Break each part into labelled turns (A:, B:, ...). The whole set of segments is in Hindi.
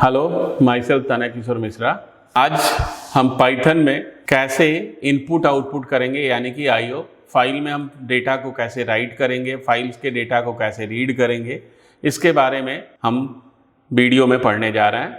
A: हेलो, माई सेल्फ तनय किशोर मिश्रा। आज हम पाइथन में कैसे इनपुट आउटपुट करेंगे, यानी कि आईओ फाइल में हम डेटा को कैसे राइट करेंगे, फाइल्स के डेटा को कैसे रीड करेंगे, इसके बारे में हम वीडियो में पढ़ने जा रहे हैं।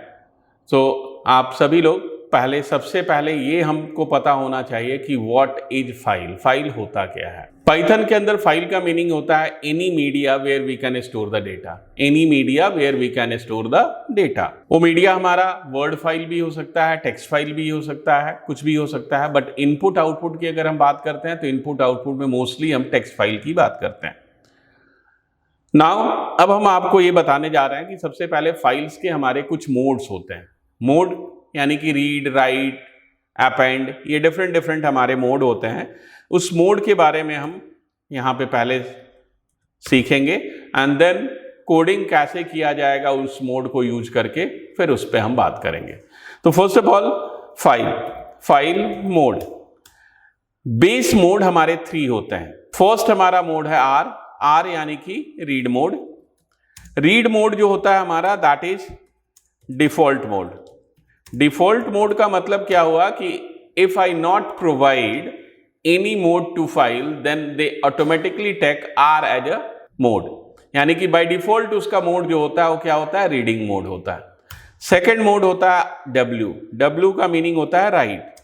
A: तो आप सभी लोग सबसे पहले ये हमको पता होना चाहिए कि व्हाट इज फाइल। फाइल होता क्या है। पाइथन के अंदर फाइल का मीनिंग होता है any media where we can store the data. Any media where we can store the data. वो मीडिया हमारा वर्ड फाइल भी हो सकता है, टेक्स्ट फाइल भी हो सकता है, कुछ भी हो सकता है। बट इनपुट आउटपुट की अगर हम बात करते हैं तो इनपुट आउटपुट में मोस्टली हम टेक्स्ट फाइल की बात करते हैं। नाउ अब हम आपको ये बताने जा रहे हैं कि सबसे पहले फाइल्स के हमारे कुछ मोड्स होते हैं। मोड यानी कि रीड, राइट, अपेंड, ये डिफरेंट हमारे मोड होते हैं। उस मोड के बारे में हम यहाँ पे पहले सीखेंगे एंड देन कोडिंग कैसे किया जाएगा उस मोड को यूज करके, फिर उस पर हम बात करेंगे। तो first of all file mode. Base mode हमारे 3 होते हैं। फर्स्ट हमारा मोड है आर यानी कि रीड मोड। रीड मोड जो होता है हमारा that is default mode. Default mode का मतलब क्या हुआ कि if I not provide any mode to file then they automatically take r as a mode, यानी कि बाय डिफॉल्ट उसका मोड जो होता है वो क्या होता है, रीडिंग मोड होता है। सेकेंड मोड होता है डब्ल्यू का मीनिंग होता है राइट।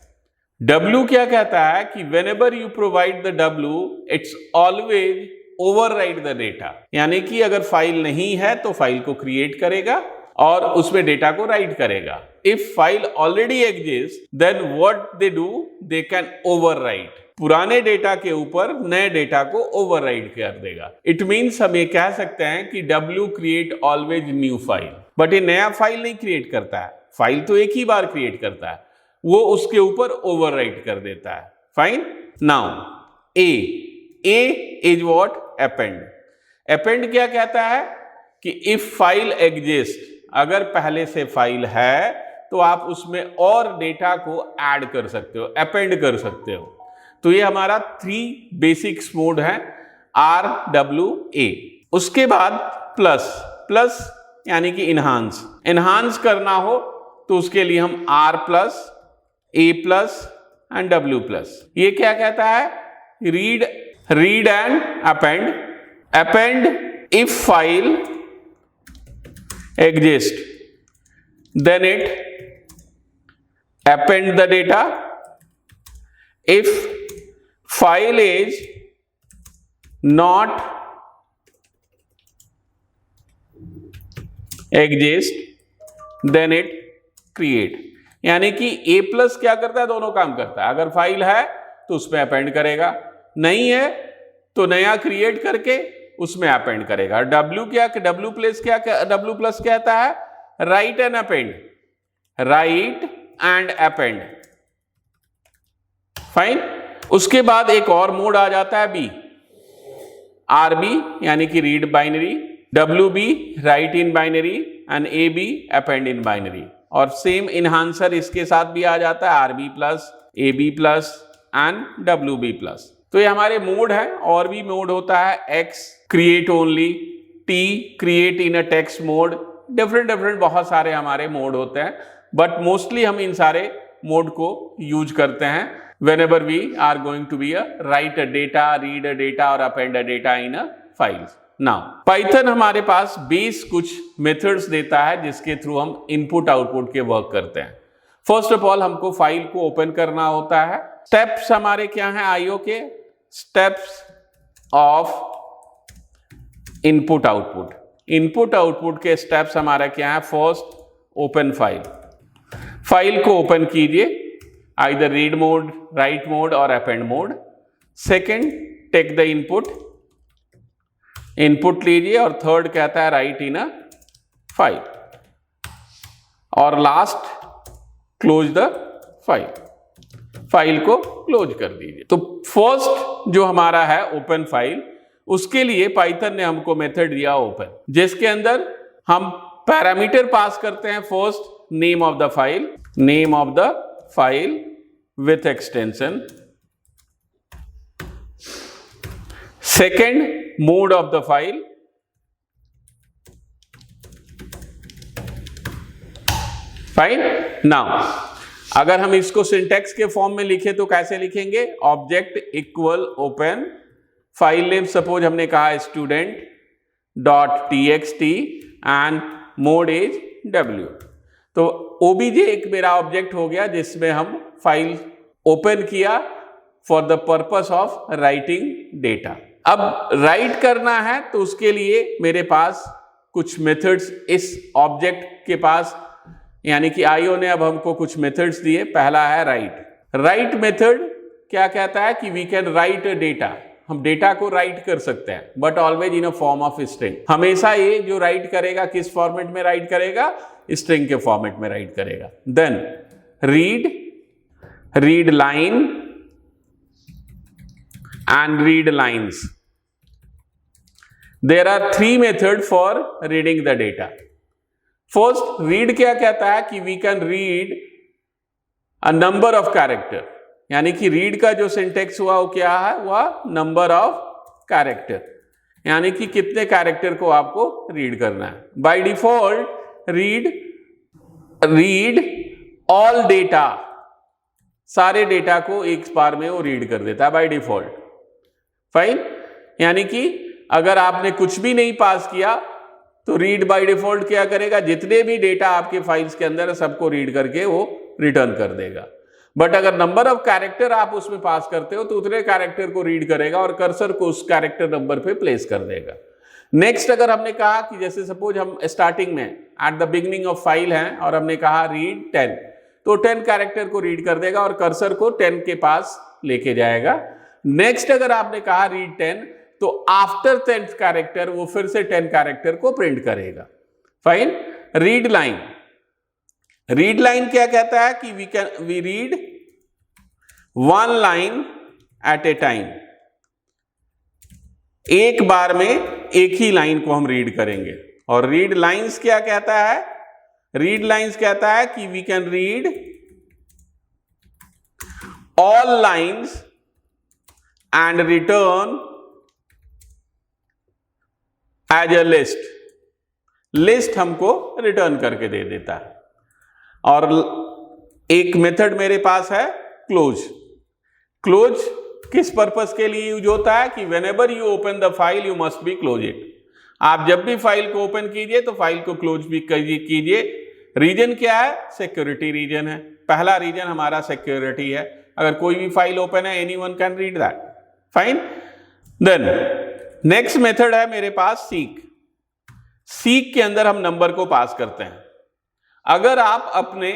A: डब्ल्यू क्या कहता है कि whenever you provide the W it's always overwrite the data, यानी कि अगर फाइल नहीं है तो फाइल को क्रिएट करेगा और उसमें डेटा को राइट करेगा। If file already exist then what they do, they can overwrite. पुराने डेटा के ऊपर नए डेटा को ओवरराइट कर देगा। इट मीन्स हम ये कह सकते हैं कि W create always new file, but ये नया फाइल नहीं क्रिएट करता है। फाइल तो एक ही बार क्रिएट करता है, वो उसके ऊपर ओवरराइट कर देता है। Fine. Now A is what, append. Append क्या कहता है कि इफ फाइल एग्जिस्ट, अगर पहले से फाइल है तो आप उसमें और डेटा को ऐड कर सकते हो, अपेंड कर सकते हो। तो ये हमारा 3 बेसिक्स मोड है, आर, डब्ल्यू, ए। उसके बाद प्लस यानी कि इनहांस करना हो तो उसके लिए हम r plus, a plus and डब्ल्यू प्लस। ये क्या कहता है, read and append if file exist then it append the data. If file is not exist then it create, यानी कि a प्लस क्या करता है, दोनों काम करता है। अगर फाइल है तो उसमें अपेंड करेगा, नहीं है तो नया क्रिएट करके उसमें अपेंड करेगा। डब्ल्यू प्लस कहता है राइट एंड अपेंड। फाइन। उसके बाद एक और मोड आ जाता है बी, आरबी यानी कि रीड बाइनरी, डब्ल्यू b write in binary and a b append in binary. और सेम इनहांसर इसके साथ भी आ जाता है, rb plus, a b plus and डब्ल्यू बी प्लस। तो ये हमारे मोड है। और भी मोड होता है x create only, T create in a text mode, different बहुत सारे हमारे मोड होते हैं। बट मोस्टली हम इन सारे मोड को यूज करते हैं whenever we are going to be write a data, read a data और append a data in a files. Now Python हमारे पास बेस कुछ मेथड्स देता है जिसके थ्रू हम इनपुट आउटपुट के वर्क करते हैं। फर्स्ट ऑफ ऑल हमको फाइल को ओपन करना होता है। स्टेप्स हमारे क्या हैं आईओ के, स्टेप्स ऑफ इनपुट आउटपुट के स्टेप्स हमारा क्या है, फर्स्ट ओपन फाइल को ओपन कीजिए, either read mode, write mode और append mode. Second take the input लीजिए, और थर्ड कहता है राइट इन अ फाइल, और लास्ट क्लोज द फाइल को क्लोज कर दीजिए। तो फर्स्ट जो हमारा है ओपन फाइल, उसके लिए पाइथन ने हमको मेथड दिया ओपन, जिसके अंदर हम पैरामीटर पास करते हैं। First name of the file with extension, second mode of the file, fine. Now अगर हम इसको सिंटेक्स के फॉर्म में लिखे तो कैसे लिखेंगे? Object equal open file name, suppose हमने कहा student dot txt and mode is w। तो obj एक मेरा ऑब्जेक्ट हो गया जिसमें हम फाइल ओपन किया for the purpose of writing data. अब राइट करना है तो उसके लिए मेरे पास कुछ मेथड्स इस ऑब्जेक्ट के पास, यानी कि आईओ ने अब हमको कुछ मेथड्स दिए। पहला है राइट मेथड क्या कहता है कि वी कैन राइट डेटा, हम डेटा को राइट कर सकते हैं, but always in a form of string. हमेशा ये जो राइट करेगा किस फॉर्मेट में राइट करेगा? स्ट्रिंग के फॉर्मेट में राइट करेगा। Then read line and read lines. There are 3 method for reading the data. First read क्या कहता है कि we can read a number of character, यानी कि रीड का जो सिंटेक्स हुआ वो क्या है? वह नंबर ऑफ कैरेक्टर, यानी कि कितने कैरेक्टर को आपको रीड करना है। By default read all data, सारे डेटा को एक बार में वो रीड कर देता है बाय डिफॉल्ट। फाइन, यानी कि अगर आपने कुछ भी नहीं पास किया तो रीड बाय डिफॉल्ट क्या करेगा? जितने भी डेटा आपके फाइल्स के अंदर है सबको रीड करके वो रिटर्न कर देगा। बट अगर नंबर ऑफ कैरेक्टर आप उसमें पास करते हो तो उतने कैरेक्टर को रीड करेगा और कर्सर को उस कैरेक्टर नंबर पे प्लेस कर देगा। नेक्स्ट अगर हमने कहा कि जैसे सपोज हम स्टार्टिंग में at the beginning of file हैं और हमने कहा रीड 10, तो 10 कैरेक्टर को रीड कर देगा और कर्सर को 10 के पास लेके जाएगा। नेक्स्ट अगर आपने कहा रीड 10, तो आफ्टर 10th कैरेक्टर वो फिर से 10 कैरेक्टर को प्रिंट करेगा। फाइन। रीड लाइन क्या कहता है कि we read 1 line at a time, एक बार में एक ही लाइन को हम रीड करेंगे। और रीड लाइंस क्या कहता है? रीड लाइंस कहता है कि we can read all lines and return as a list हमको रिटर्न करके दे देता है। और एक मेथड मेरे पास है क्लोज किस पर्पस के लिए यूज होता है कि whenever you open the file you must be close it. आप जब भी फाइल को ओपन कीजिए तो फाइल को क्लोज भी कीजिए। रीजन क्या है? सिक्योरिटी रीजन है। पहला रीजन हमारा सिक्योरिटी है, अगर कोई भी फाइल ओपन है anyone can read that. Fine. Then next method है मेरे पास सीक के अंदर हम नंबर को पास करते हैं। अगर आप अपने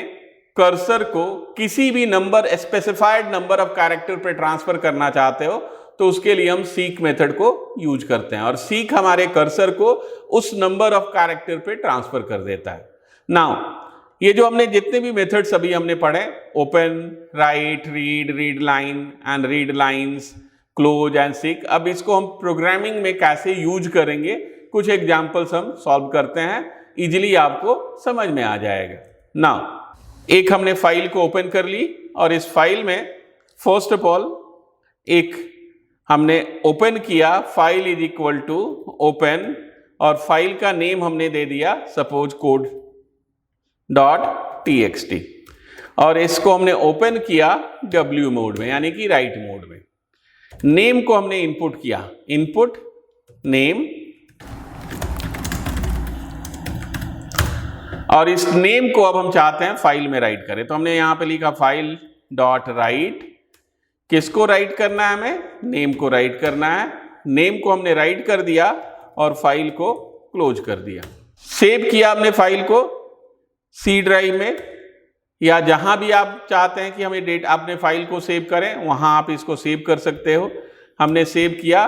A: कर्सर को किसी भी number, specified number of character पे ट्रांसफर करना चाहते हो तो उसके लिए हम सीक मेथड को यूज करते हैं और सीक हमारे कर्सर को उस नंबर ऑफ कैरेक्टर पे ट्रांसफर कर देता है। नाउ ये जो हमने जितने भी मेथड्स अभी हमने पढ़े, open, right, read line and read lines, close and seek, अब इसको हम प्रोग्रामिंग में कैसे यूज करेंगे कुछ एग्जांपल्स हम सॉल्व करते हैं, इजीली आपको समझ में आ जाएगा। नाउ एक हमने फाइल को ओपन कर ली और इस फाइल में फर्स्ट ऑफ ऑल एक हमने ओपन किया, file is equal to open और फाइल का नेम हमने दे दिया सपोज कोड डॉट txt और इसको हमने ओपन किया w मोड में, यानी कि राइट मोड में। नेम को हमने इनपुट किया, इनपुट नेम, और इस नेम को अब हम चाहते हैं फाइल में राइट करें, तो हमने यहां पे लिखा फाइल डॉट राइट। किसको राइट करना है? हमें नेम को राइट करना है। नेम को हमने राइट कर दिया और फाइल को क्लोज कर दिया। सेव किया हमने फाइल को सी ड्राइव में या जहां भी आप चाहते हैं कि हमें डेटा अपने फाइल को सेव करें वहां आप इसको सेव कर सकते हो। हमने सेव किया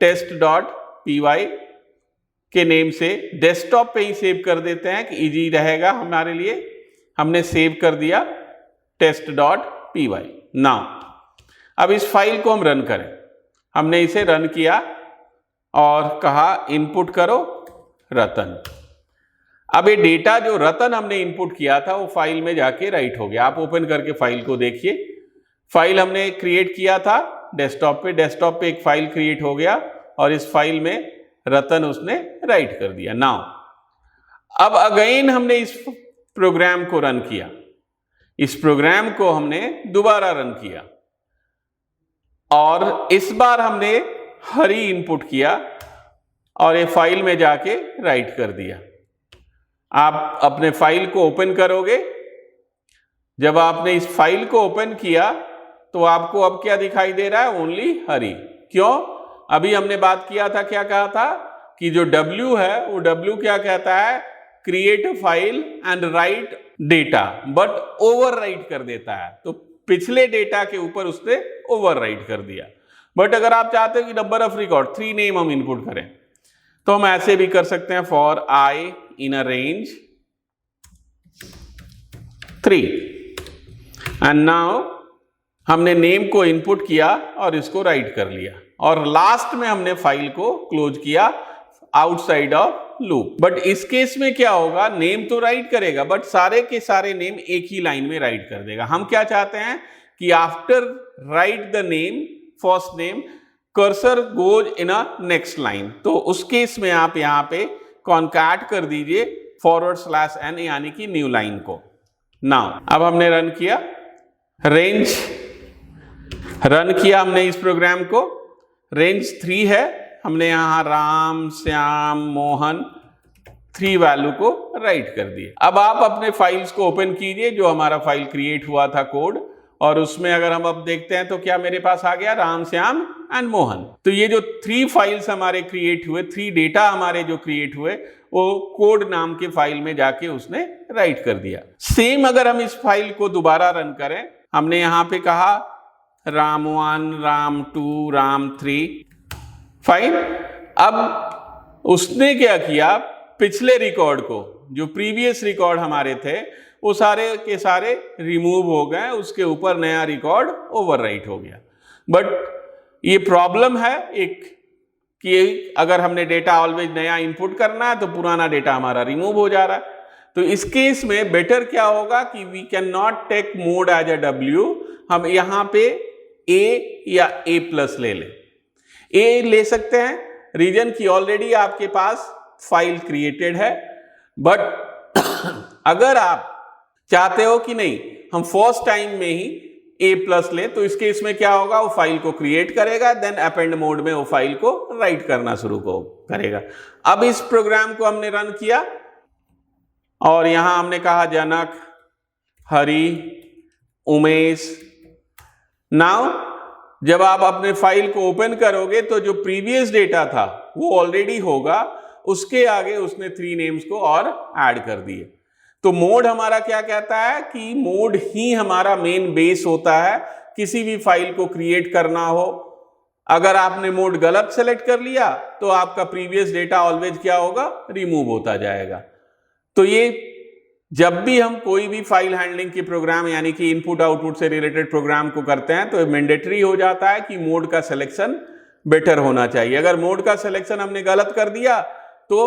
A: test.py के नेम से, डेस्कटॉप पे ही सेव कर देते हैं कि इजी रहेगा हमारे लिए। हमने सेव कर दिया test.py। नाउ अब इस फाइल को हम रन करें। हमने इसे रन किया और कहा इनपुट करो रतन। अब ये डेटा जो रतन हमने इनपुट किया था वो फाइल में जाके राइट हो गया। आप ओपन करके फाइल को देखिए, फाइल हमने क्रिएट किया था डेस्कटॉप पे एक फाइल क्रिएट हो गया और इस फाइल में रतन उसने राइट कर दिया। नाउ अब अगेन हमने इस प्रोग्राम को रन किया, इस प्रोग्राम को हमने दोबारा रन किया और इस बार हमने हरी इनपुट किया और ये फाइल में जाके राइट कर दिया। आप अपने फाइल को ओपन करोगे, जब आपने इस फाइल को ओपन किया तो आपको अब क्या दिखाई दे रहा है? ओनली हरी। क्यों? अभी हमने बात किया था, क्या कहा था कि जो W है वो W क्या कहता है? Create a file and right data, but over right कर देता है। तो पिछले डेटा के ऊपर उसने ओवर राइट कर दिया। बट अगर आप चाहते हो कि नंबर ऑफ रिकॉर्ड 3 नेम हम इनपुट करें, तो हम ऐसे भी कर सकते हैं, for I in a range 3 and now हमने नेम को इनपुट किया और इसको राइट कर लिया और लास्ट में हमने फाइल को क्लोज किया आउटसाइड ऑफ लूप। बट इस केस में क्या होगा? नेम तो राइट करेगा बट सारे के सारे नेम एक ही लाइन में राइट कर देगा। हम क्या चाहते हैं कि after right the name, first name, cursor goes in a next line. तो उस केस में आप यहां पे कॉन्कैट कर दीजिए /n यानी कि न्यू लाइन को। नाउ अब हमने रन किया, रेंज रन किया हमने इस प्रोग्राम को, रेंज 3 है, हमने यहां राम, श्याम, मोहन 3 वैल्यू को राइट कर दिए। अब आप अपने फाइल्स को ओपन कीजिए, जो हमारा फाइल क्रिएट हुआ था कोड, और उसमें अगर हम अब देखते हैं तो क्या मेरे पास आ गया? राम, श्याम एंड मोहन। तो ये जो 3 फाइल्स हमारे क्रिएट हुए, 3 डेटा हमारे जो क्रिएट हुए, वो कोड नाम के फाइल में जाके उसने राइट कर दिया। सेम अगर हम इस फाइल को दोबारा रन करें, हमने यहां पे कहा राम 1, राम 2, राम 3, फाइन। अब उसने क्या किया? पिछले रिकॉर्ड को, जो प्रीवियस रिकॉर्ड हमारे थे, वो सारे के सारे रिमूव हो गए, उसके ऊपर नया रिकॉर्ड ओवरराइट हो गया। बट ये प्रॉब्लम है एक कि अगर हमने डेटा ऑलवेज नया इनपुट करना है तो पुराना डेटा हमारा रिमूव हो जा रहा है। तो इस केस में बेटर क्या होगा कि we can not take mode as a W, हम यहां पे A या A+ ले लें। A ले सकते हैं, रीजन की ऑलरेडी आपके पास फाइल क्रिएटेड है। बट अगर आप चाहते हो कि नहीं हम फर्स्ट टाइम में ही A+ ले, तो इस केस में क्या होगा? वो फाइल को क्रिएट करेगा, देन अपेंड मोड में वो फाइल को राइट करना शुरू करेगा। अब इस प्रोग्राम को हमने रन किया और यहां हमने कहा जनक, हरि, उमेश। नाउ जब आप अपने फाइल को ओपन करोगे तो जो प्रीवियस डेटा था वो ऑलरेडी होगा, उसके आगे उसने 3 नेम्स को और ऐड कर दिए। तो मोड हमारा क्या कहता है कि मोड ही हमारा मेन बेस होता है किसी भी फाइल को क्रिएट करना हो। अगर आपने मोड गलत सेलेक्ट कर लिया तो आपका प्रीवियस डेटा ऑलवेज क्या होगा? रिमूव होता जाएगा। तो ये जब भी हम कोई भी फाइल हैंडलिंग के प्रोग्राम यानी कि इनपुट आउटपुट से रिलेटेड प्रोग्राम को करते हैं तो मैंडेटरी हो जाता है कि मोड का सिलेक्शन बेटर होना चाहिए। अगर मोड का सिलेक्शन हमने गलत कर दिया तो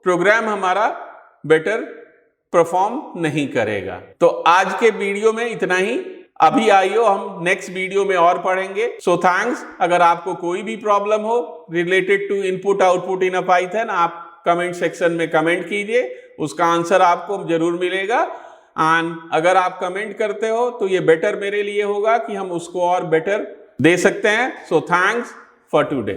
A: प्रोग्राम हमारा बेटर परफॉर्म नहीं करेगा। तो आज के वीडियो में इतना ही। अभी आइयो हम नेक्स्ट वीडियो में और पढ़ेंगे। So thanks. अगर आपको कोई भी प्रॉब्लम हो related to input output in a Python, आप कमेंट सेक्शन में कमेंट कीजिए, उसका आंसर आपको जरूर मिलेगा। एंड अगर आप कमेंट करते हो तो ये बेटर मेरे लिए होगा कि हम उसको और बेटर दे सकते हैं। So thanks for today.